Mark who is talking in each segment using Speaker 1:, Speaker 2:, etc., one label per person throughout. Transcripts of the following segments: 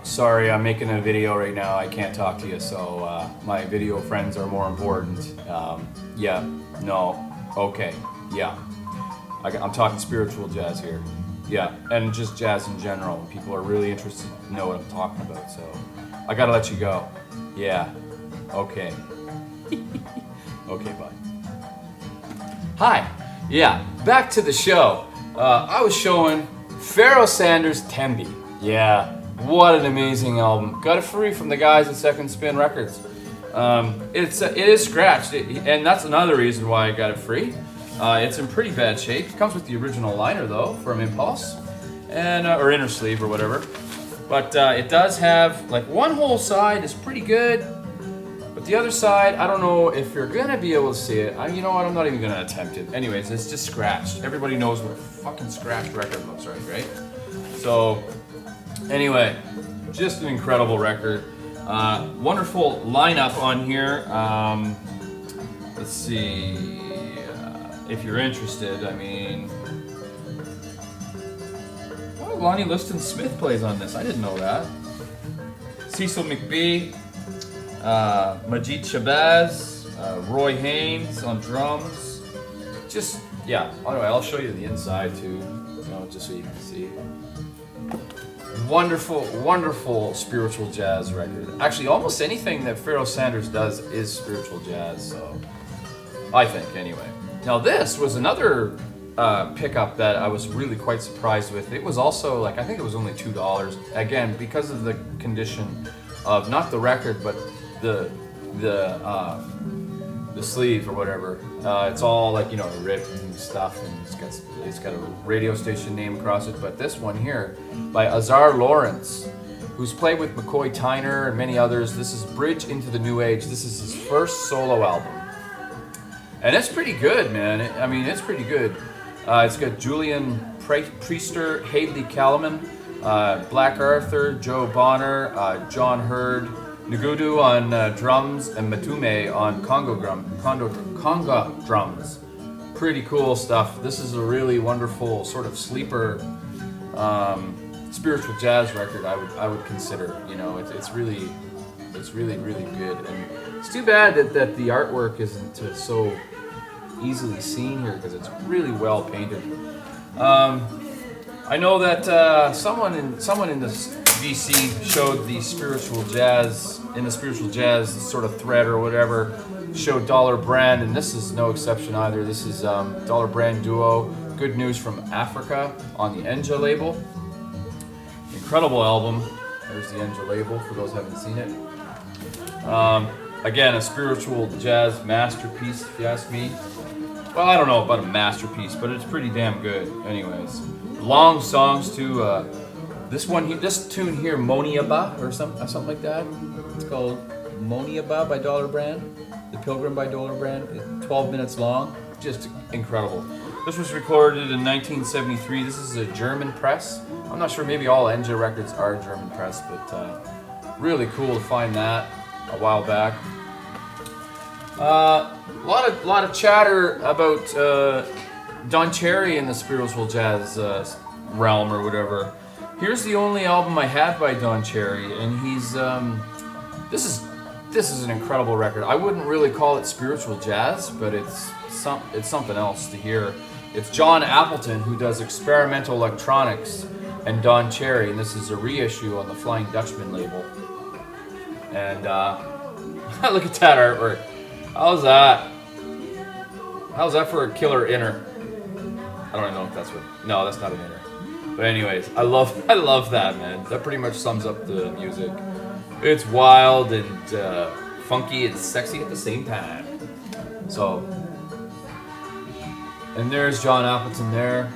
Speaker 1: Sorry, I'm making a video right now. I can't talk to you, so my video friends are more important. Yeah, no, okay, yeah. I'm talking spiritual jazz here. Yeah, and just jazz in general. People are really interested to know what I'm talking about, so I gotta let you go. Yeah, okay. Okay, bye. Hi, yeah, back to the show. I was showing Pharoah Sanders' Tembi. Yeah, what an amazing album. Got it free from the guys at Second Spin Records. It is scratched, and that's another reason why I got it free. It's in pretty bad shape. It comes with the original liner though from Impulse, and or inner sleeve or whatever. But it does have like one whole side is pretty good, but the other side I don't know if you're gonna be able to see it. You know what? I'm not even gonna attempt it. Anyways, it's just scratched. Everybody knows what a fucking scratched record looks like, right? So anyway, just an incredible record. Wonderful lineup on here. Let's see. If you're interested, I mean, oh, Lonnie Liston Smith plays on this. I didn't know that. Cecil McBee, Majid Shabazz, Roy Haynes on drums. Just, yeah. Anyway, I'll show you the inside too, just so you can see. Wonderful, wonderful spiritual jazz record. Actually, almost anything that Pharoah Sanders does is spiritual jazz, so I think, anyway. Now this was another pickup that I was really quite surprised with. It was also like, I think it was only $2. Again, because of the condition of not the record, but the sleeve or whatever. It's all like, ripped and stuff, and it's got a radio station name across it. But this one here by Azar Lawrence, who's played with McCoy Tyner and many others. This is Bridge into the New Age. This is his first solo album. And it's pretty good, man. It's pretty good. It's got Julian Priester, Hadley Kalaman, Black Arthur, Joe Bonner, John Hurd, Ngudu on drums, and Matume on conga drums. Pretty cool stuff. This is a really wonderful sort of sleeper spiritual jazz record. I would consider. It's really good. And it's too bad that the artwork isn't so easily seen here because it's really well painted. I know that someone in this VC showed the spiritual jazz sort of thread or whatever, showed Dollar Brand, and this is no exception either. This is Dollar Brand Duo, Good News from Africa on the Enja label. Incredible album. There's the Enja label for those who haven't seen it. Again, a spiritual jazz masterpiece, if you ask me. Well, I don't know about a masterpiece, but it's pretty damn good. Anyways, long songs too. This tune here, Moniaba or something like that. It's called Moniaba by Dollar Brand. The Pilgrim by Dollar Brand. It's 12 minutes long. Just incredible. This was recorded in 1973. This is a German press. I'm not sure. Maybe all Enja records are German press, but really cool to find that a while back. A lot of chatter about Don Cherry in the spiritual jazz realm or whatever. Here's the only album I have by Don Cherry, and he's this is an incredible record. I wouldn't really call it spiritual jazz, but it's something else to hear. It's John Appleton who does experimental electronics, and Don Cherry, and this is a reissue on the Flying Dutchman label. And look at that artwork. How's that? How's that for a killer inner? I don't know if that's what. No, that's not an inner. But anyways, I love that, man. That pretty much sums up the music. It's wild and funky and sexy at the same time. So, and there's John Appleton there,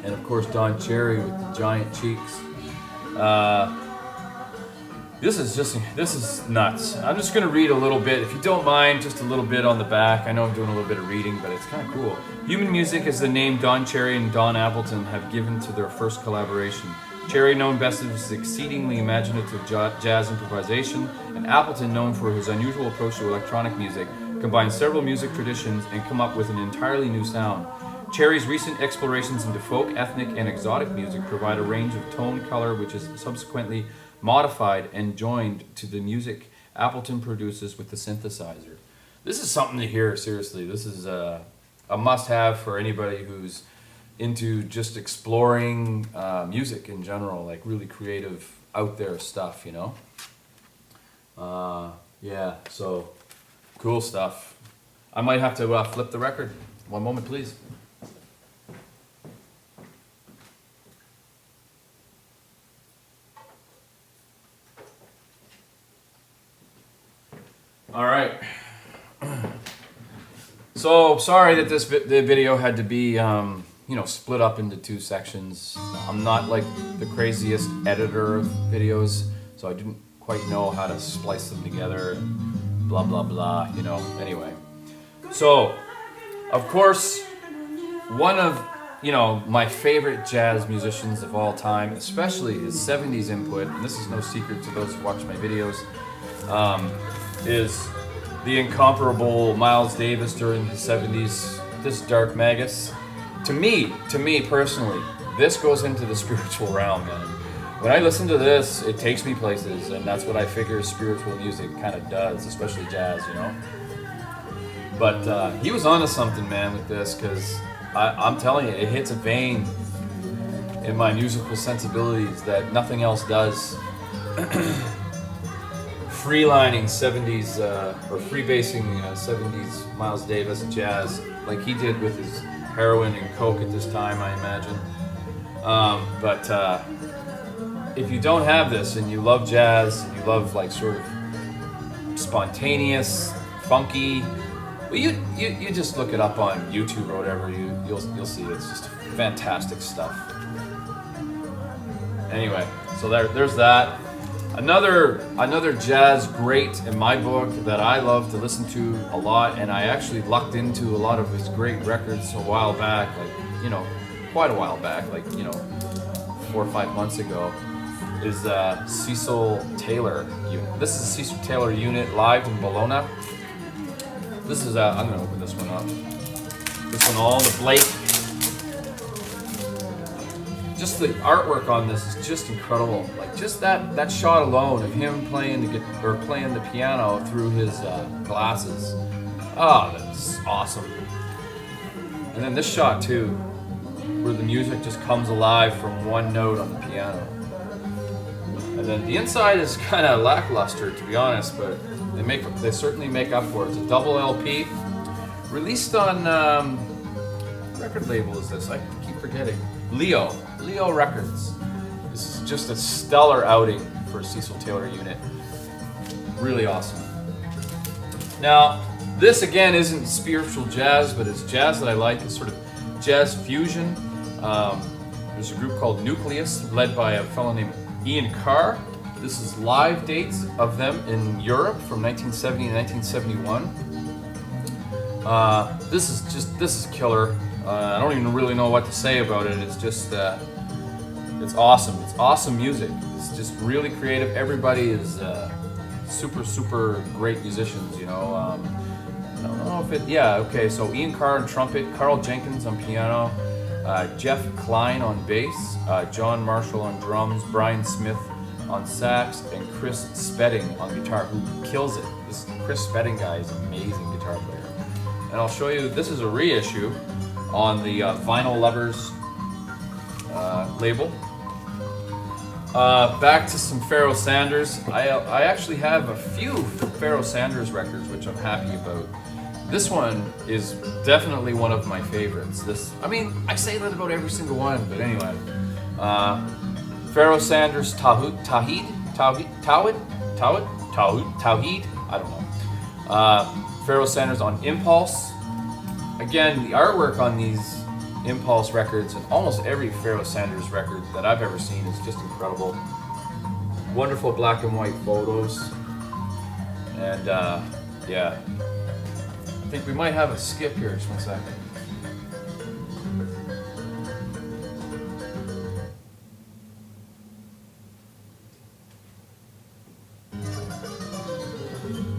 Speaker 1: and of course Don Cherry with the giant cheeks. This is nuts. I'm just going to read a little bit, if you don't mind, just a little bit on the back. I know I'm doing a little bit of reading, but it's kind of cool. Human Music is the name Don Cherry and Don Appleton have given to their first collaboration. Cherry, known best for his exceedingly imaginative jazz improvisation, and Appleton, known for his unusual approach to electronic music, combine several music traditions and come up with an entirely new sound. Cherry's recent explorations into folk, ethnic, and exotic music provide a range of tone, color, which is subsequently modified and joined to the music Appleton produces with the synthesizer. This is something to hear, seriously. This is a must-have for anybody who's into just exploring music in general, like really creative, out there stuff, you know? Yeah, so cool stuff. I might have to flip the record. One moment, please. All right. So sorry that the video had to be, split up into two sections. I'm not like the craziest editor of videos, so I didn't quite know how to splice them together and blah, blah, blah, anyway. So, of course, one of, my favorite jazz musicians of all time, especially his 70s input, and this is no secret to those who watch my videos, is the incomparable Miles Davis during the 70s, this Dark Magus. To me personally, this goes into the spiritual realm, man. When I listen to this, it takes me places, and that's what I figure spiritual music kind of does, especially jazz, But he was onto something, man, with this, because I'm telling you, it hits a vein in my musical sensibilities that nothing else does. Freelining 70s, or freebasing 70s Miles Davis jazz, like he did with his heroin and coke at this time, I imagine. But if you don't have this and you love jazz, and you love like sort of spontaneous, funky, well, you just look it up on YouTube or whatever, you'll see it's just fantastic stuff. Anyway, so there's that. Another jazz great in my book that I love to listen to a lot, and I actually lucked into a lot of his great records a while back, quite a while back, 4 or 5 months ago, is Cecil Taylor unit. This is a Cecil Taylor unit live in Bologna. This is I'm gonna open this one up. This one, all the Blake. Just the artwork on this is just incredible. Like just that shot alone of him playing the piano through his glasses. Oh, that's awesome. And then this shot too, where the music just comes alive from one note on the piano. And then the inside is kind of lackluster, to be honest, but they certainly make up for it. It's a double LP, released on what record label is this? I keep forgetting. Leo Records. This is just a stellar outing for a Cecil Taylor unit. Really awesome. Now, this again isn't spiritual jazz, but it's jazz that I like. It's sort of jazz fusion. There's a group called Nucleus, led by a fellow named Ian Carr. This is live dates of them in Europe from 1970 to 1971. This is killer. I don't even really know what to say about it. It's just, it's awesome. It's awesome music. It's just really creative. Everybody is super great musicians, I don't know if okay, so Ian Carr on trumpet, Carl Jenkins on piano, Jeff Klein on bass, John Marshall on drums, Brian Smith on sax, and Chris Spedding on guitar, who kills it. This Chris Spedding guy is an amazing guitar player. And I'll show you, this is a reissue on the Vinyl Lovers label. Back to some Pharoah Sanders. I actually have a few Pharoah Sanders records, which I'm happy about. This one is definitely one of my favorites. I say that about every single one, but anyway. Pharoah Sanders Tawheed, I don't know. Pharoah Sanders on Impulse. Again, the artwork on these Impulse records and almost every Pharoah Sanders record that I've ever seen is just incredible. Wonderful black and white photos. And yeah, I think we might have a skip here, just one second.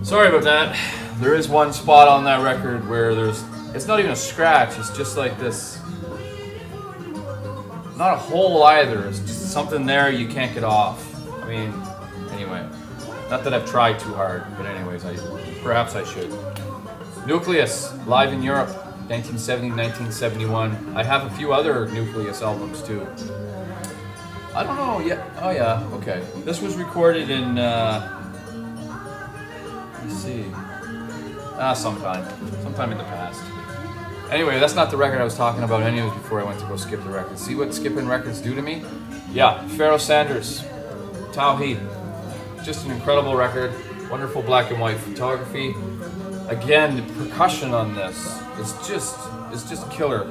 Speaker 1: Sorry about that. There is one spot on that record where it's not even a scratch, it's just like this not a hole either. It's just something there you can't get off. I mean, anyway, not that I've tried too hard, but anyways, perhaps I should. Nucleus, live in Europe, 1970, 1971. I have a few other Nucleus albums too. I don't know yet. Oh yeah, okay. This was recorded in, let's see, sometime in the past. Anyway, that's not the record I was talking about anyways before I went to go skip the record. See what skipping records do to me? Yeah, Pharoah Sanders, Tawheed. Just an incredible record. Wonderful black and white photography. Again, the percussion on this is just killer.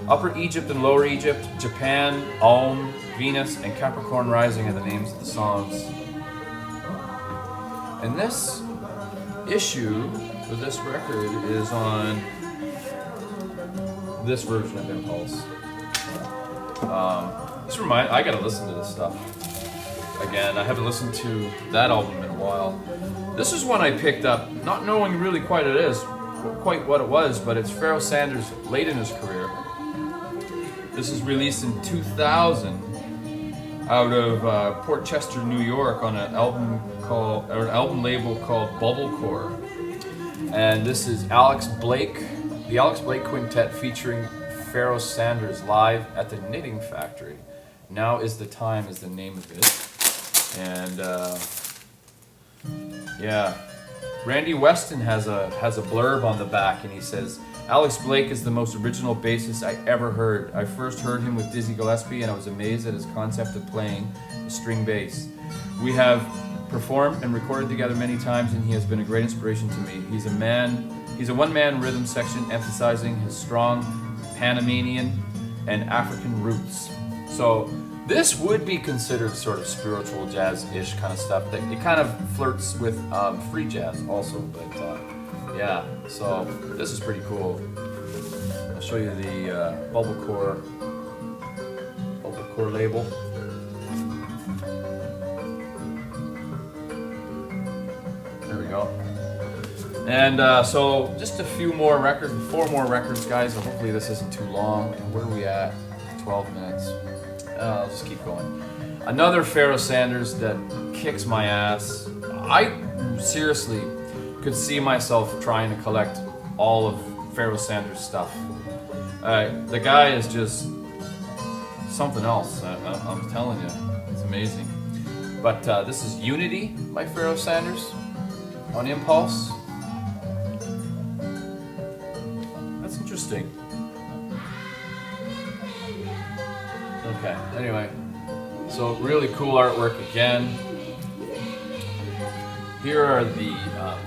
Speaker 1: Upper Egypt and Lower Egypt, Japan, Om, Venus, and Capricorn Rising are the names of the songs. And this issue for this record is on this version of Impulse. I gotta listen to this stuff again. I haven't listened to that album in a while. This is one I picked up, not knowing really quite what it was, but it's Pharoah Sanders late in his career. This is released in 2000 out of Port Chester, New York, on an album label called Bubblecore. And this is Alex Blake, the Alex Blake Quintet featuring Pharoah Sanders live at the Knitting Factory. Now is the Time is the name of it. And yeah, Randy Weston has a blurb on the back, and he says, Alex Blake is the most original bassist I ever heard. I first heard him with Dizzy Gillespie, and I was amazed at his concept of playing the string bass. We have performed and recorded together many times, and he has been a great inspiration to me. He's a one-man rhythm section emphasizing his strong Panamanian and African roots. So this would be considered sort of spiritual jazz-ish kind of stuff. It kind of flirts with free jazz also, but yeah, so this is pretty cool. I'll show you the Bubblecore label. There we go. And so just a few more records, 4 more records, guys. So hopefully this isn't too long. And where are we at? 12 minutes. I'll just keep going. Another Pharoah Sanders that kicks my ass. I seriously could see myself trying to collect all of Pharoah Sanders' stuff. The guy is just something else. I'm telling you, it's amazing. But this is Unity by Pharoah Sanders on Impulse. That's interesting. Okay, anyway, so really cool artwork again. Here are the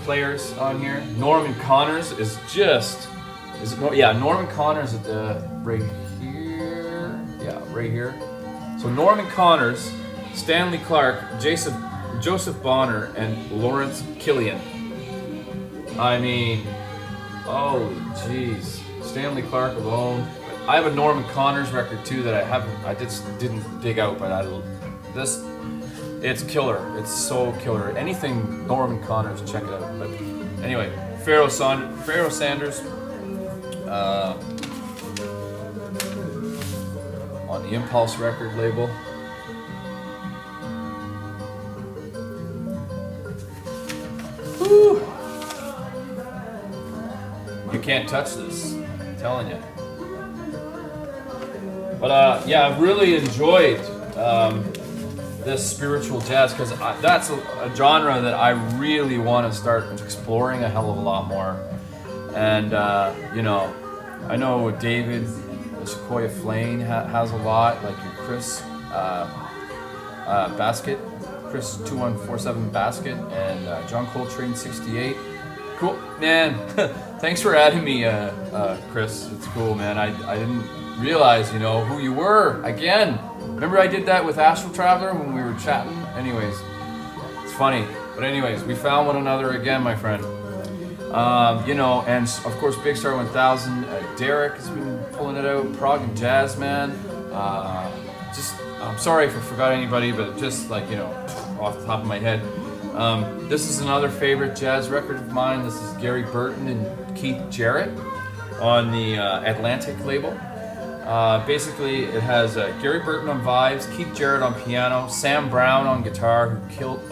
Speaker 1: players on here. Norman Connors Norman Connors at the right here. Yeah, right here. So Norman Connors, Stanley Clarke, Joseph Bonner, and Lawrence Killian. I mean, holy jeez. Stanley Clarke alone. I have a Norman Connors record too that I just didn't dig out, but it's killer. It's so killer. Anything Norman Connors, check it out. But anyway, Pharoah Sanders on the Impulse record label. Woo. You can't touch this, I'm telling you. But yeah, I've really enjoyed this spiritual jazz because that's a genre that I really want to start exploring a hell of a lot more. And you know, I know David Sequoia Flane has a lot, like your Chris Basket, Chris 2147 Basket, and John Coltrane 68. Cool, man. Thanks for adding me, Chris. It's cool, man. I didn't realize, you know, who you were again. Remember I did that with Astral Traveler when we were chatting? Anyways, it's funny. But anyways, we found one another again, my friend. You know, and of course, Big Star 1000. Derek has been pulling it out. Prog and Jazz, man. I'm sorry if I forgot anybody, but just like, you know, off the top of my head. This is another favorite jazz record of mine. This is Gary Burton and Keith Jarrett on the Atlantic label. Basically, it has Gary Burton on vibes, Keith Jarrett on piano, Sam Brown on guitar,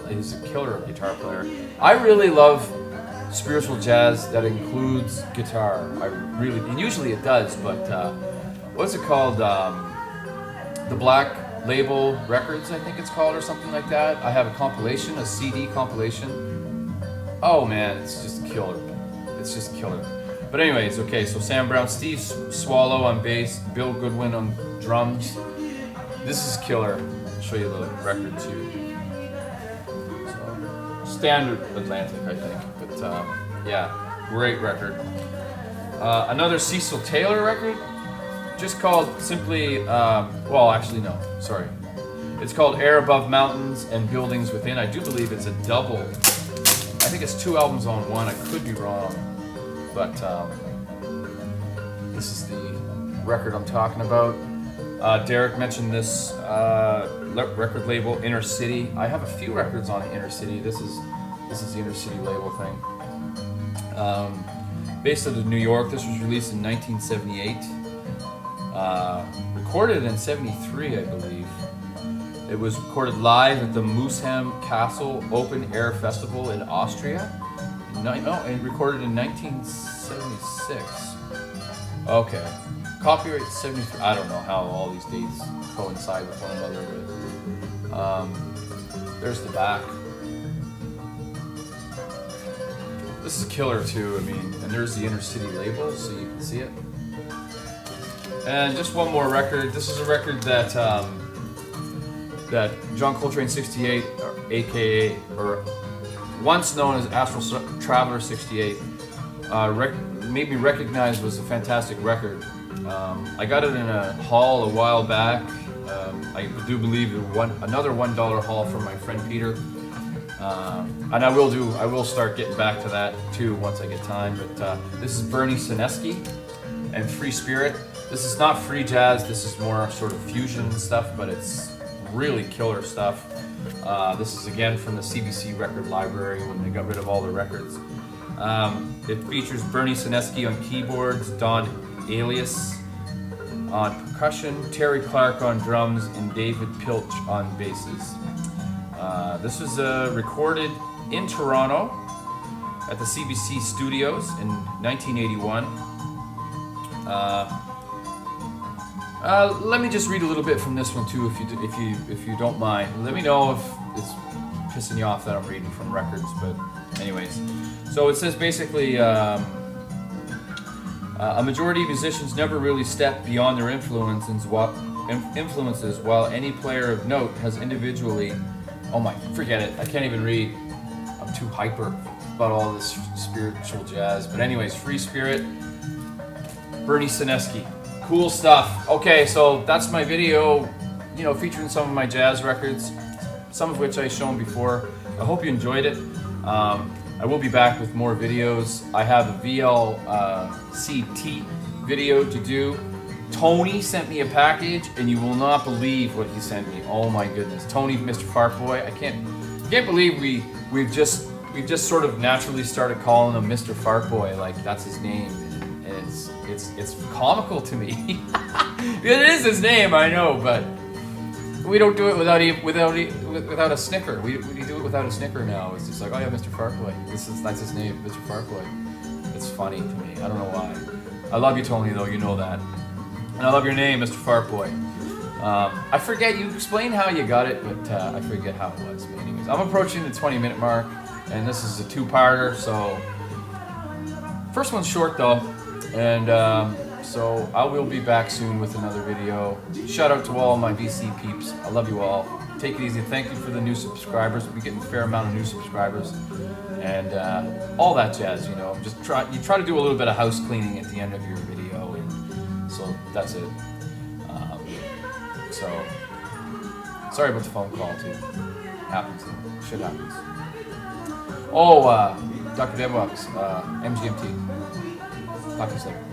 Speaker 1: he's a killer guitar player. I really love spiritual jazz that includes guitar. And usually it does, but what's it called? The Black Label Records, I think it's called, or something like that. I have a compilation, a CD compilation. Oh man, it's just killer. It's just killer. But anyways, okay, so Sam Brown, Steve Swallow on bass, Bill Goodwin on drums. This is killer. I'll show you the record too. So, standard Atlantic, I think. But yeah, great record. Another Cecil Taylor record, just called simply, well, actually no, sorry. It's called Air Above Mountains and Buildings Within. I do believe it's a double. I think it's 2 albums on one. I could be wrong. But this is the record I'm talking about. Derek mentioned this record label, Inner City. I have a few records on Inner City. This is the Inner City label thing. Based out of New York. This was released in 1978. Recorded in 73, I believe. It was recorded live at the Moosham Castle Open Air Festival in Austria. And recorded in 1976. Okay. Copyright 73. I don't know how all these dates coincide with one another. But, there's the back. This is killer too. I mean, and there's the Inner City label, so you can see it. And just one more record. This is a record that that John Coltrane 68, aka or once known as Astral Traveler 68, made me recognize was a fantastic record. I got it in a haul a while back. I do believe another $1 haul from my friend Peter, and I will start getting back to that too once I get time. But this is Bernie Sineski and Free Spirit. This is not free jazz. This is more sort of fusion stuff, but it's really killer stuff. This is again from the CBC record library when they got rid of all the records. It features Bernie Sineski on keyboards, Don Alias on percussion, Terry Clark on drums, and David Pilch on basses. This was recorded in Toronto at the CBC Studios in 1981. Let me just read a little bit from this one too, if you don't mind. Let me know if it's pissing you off that I'm reading from records, but anyways. So it says basically, a majority of musicians never really step beyond their influences, while any player of note has individually. Oh my, forget it. I can't even read. I'm too hyper about all this spiritual jazz. But anyways, Free Spirit, Bernie Sineski. Cool stuff. Okay, so that's my video, featuring some of my jazz records, some of which I've shown before. I hope you enjoyed it. I will be back with more videos. I have a VLCT video to do. Tony sent me a package, and you will not believe what he sent me. Oh my goodness, Tony, Mr. Fartboy. I can't believe we've just sort of naturally started calling him Mr. Fartboy, like that's his name. It's comical to me. It is his name, I know, but we don't do it without a snicker. We do it without a snicker now. It's just like, oh yeah, Mr. Fartboy. That's his name, Mr. Fartboy. It's funny to me. I don't know why. I love you, Tony, though. You know that. And I love your name, Mr. Fartboy. I forget, you explained how you got it, but I forget how it was. But anyways, I'm approaching the 20-minute mark, and this is a 2-parter, so first one's short though, and so I will be back soon with another video. Shout out to all my VC peeps. I love you all. Take it easy. Thank you for the new subscribers. We're getting a fair amount of new subscribers, and all that jazz. Just try to do a little bit of house cleaning at the end of your video, and so that's it. So sorry about the phone call too. Happens. Shit happens. Oh, Dr. Deadbox, MGMT. Talk to you later.